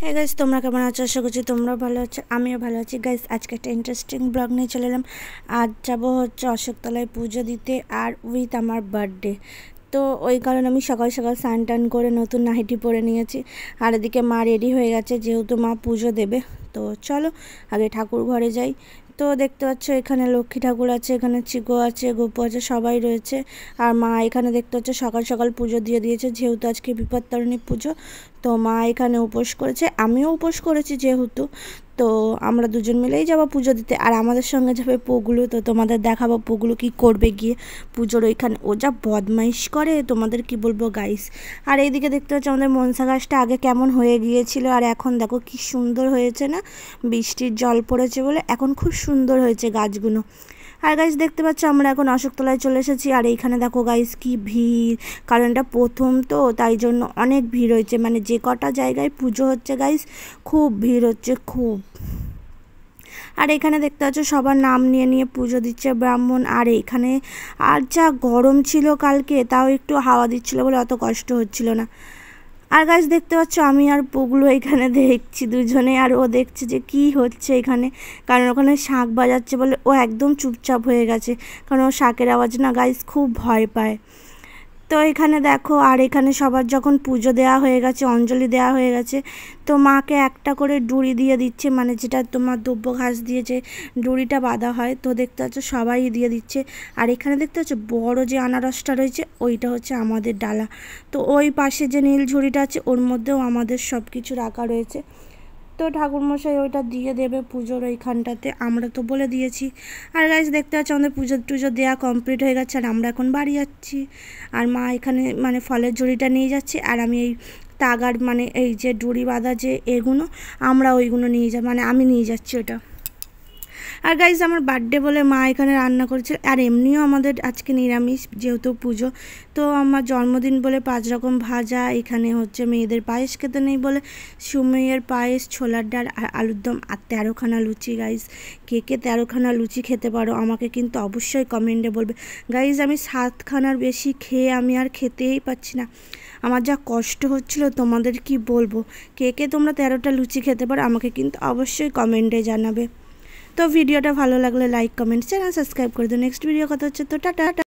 হ্যাঁ গাইস, তোমরা কেমন আছো? আশা করছি তোমরা ভালো আছো, আমিও ভালো আছি। গাইস, আজকে একটা ইন্টারেস্টিং ব্লগ নিয়ে চলে এলাম। আজ যাবো হচ্ছে অশোকতলায় পুজো দিতে, আর উইথ আমার বার্থডে। তো ওই কারণে আমি সকাল সকাল স্নান টান করে নতুন নাইটি পরে নিয়েছি। আর এদিকে মা রেডি হয়ে গেছে, যেহেতু মা পুজো দেবে। তো চলো আগে ঠাকুর ঘরে যাই। তো দেখতে পাচ্ছ এখানে লক্ষ্মী ঠাকুর আছে, এখানে চিকো আছে, গোপু আছে, সবাই রয়েছে। আর মা এখানে দেখতে পাচ্ছ সকাল সকাল পুজো দিয়ে দিয়েছে, যেহেতু আজকে বিপত্তারিণী পুজো। তো মা এখানে উপোস করেছে, আমিও উপোস করেছি যেহেতু। তো আমরা দুজন মিলেই যাবো পুজো দিতে, আর আমাদের সঙ্গে যাবে পুগুলু। তো তোমাদের দেখাবো পুগুলু কি করবে গিয়ে পুজোর ওইখানে। ও যা বদমাইশ করে, তোমাদের কি বলবো গাইস। আর এইদিকে দেখতে পাচ্ছ আমাদের মনসা গাছটা আগে কেমন হয়ে গিয়েছিল, আর এখন দেখো কি সুন্দর হয়েছে না। বৃষ্টির জল পড়েছে বলে এখন খুব সুন্দর হয়েছে গাছগুলো। আর গাইস দেখতে পাচ্ছ আমরা এখন অশোকতলায় চলে এসেছি। আর এইখানে দেখো গাইস কি ভিড়, কারণ এটা প্রথম তো তাই জন্য অনেক ভিড় হয়েছে। মানে যে কটা জায়গায় পুজো হচ্ছে গাইস, খুব ভিড় হচ্ছে খুব। আর এখানে দেখতে পাচ্ছ সবার নাম নিয়ে নিয়ে পুজো দিচ্ছে ব্রাহ্মণ। আর এখানে আর যা গরম ছিল কালকে, তাও একটু হাওয়া দিচ্ছিল বলে অত কষ্ট হচ্ছিল না। আর গাছ দেখতে পাচ্ছ আমি আর পুগলু এখানে দেখছি দুজনে, আর ও দেখছে যে কি হচ্ছে এখানে। কারণ ওখানে শাঁখ বাজাচ্ছে বলে ও একদম চুপচাপ হয়ে গেছে, কারণ ও শাঁখের আওয়াজ না গাইস খুব ভয় পায়। তো এখানে দেখো, আর এখানে সবার যখন পুজো দেওয়া হয়ে গেছে, অঞ্জলি দেওয়া হয়ে গেছে, তো মাকে একটা করে ডুরি দিয়ে দিচ্ছে, মানে যেটা তোমার দ্রব্য ঘাস দিয়ে যে ডুরিটা বাঁধা হয়। তো দেখতে পাচ্ছ সবাই দিয়ে দিচ্ছে। আর এখানে দেখতে পাচ্ছ বড় যে আনারসটা রয়েছে, ওইটা হচ্ছে আমাদের ডালা। তো ওই পাশে যে নীল ঝুড়িটা আছে, ওর মধ্যেও আমাদের সব কিছু রাখা রয়েছে। তো ঠাকুরমশাই ওইটা দিয়ে দেবে পুজোর ওইখানটাতে, আমরা তো বলে দিয়েছি। আর গাইস দেখতে পাচ্ছি আমাদের পুজো টুজো দেওয়া কমপ্লিট হয়ে গেছে, আর আমরা এখন বাড়ি যাচ্ছি। আর মা এখানে মানে ফলের ঝুড়িটা নিয়ে যাচ্ছে, আর আমি এই তাগার মানে এই যে ডুরি বাঁধা যে এগুলো, আমরা ওইগুলো নিয়ে মানে আমি নিয়ে যাচ্ছি ওটা। আর গাইজ আমার বার্থডে বলে মা এখানে রান্না করেছে, আর এমনিও আমাদের আজকে নিরামিষ যেহেতু পুজো। তো আমার জন্মদিন বলে 5 রকম ভাজা, এখানে হচ্ছে মেয়েদের পায়েস খেতে নেই বলে সুমেইয়ের পায়েস, ছোলার ডাল আর আলুর দম, আর 13খানা লুচি। গাইজ কে কে 13খানা লুচি খেতে পারো আমাকে কিন্তু অবশ্যই কমেন্টে বলবে। গাইজ আমি 7খানার বেশি খেয়ে আমি আর খেতেই পাচ্ছি না, আমার যা কষ্ট হচ্ছিল তোমাদের কি বলবো। কে কে তোমরা 13টা লুচি খেতে পারো আমাকে কিন্তু অবশ্যই কমেন্টে জানাবে। তো ভিডিওটা ভালো লাগলে লাইক কমেন্ট চ্যানেল সাবস্ক্রাইব করে দিও। নেক্সট ভিডিও কথা হচ্ছে, তো টাটা।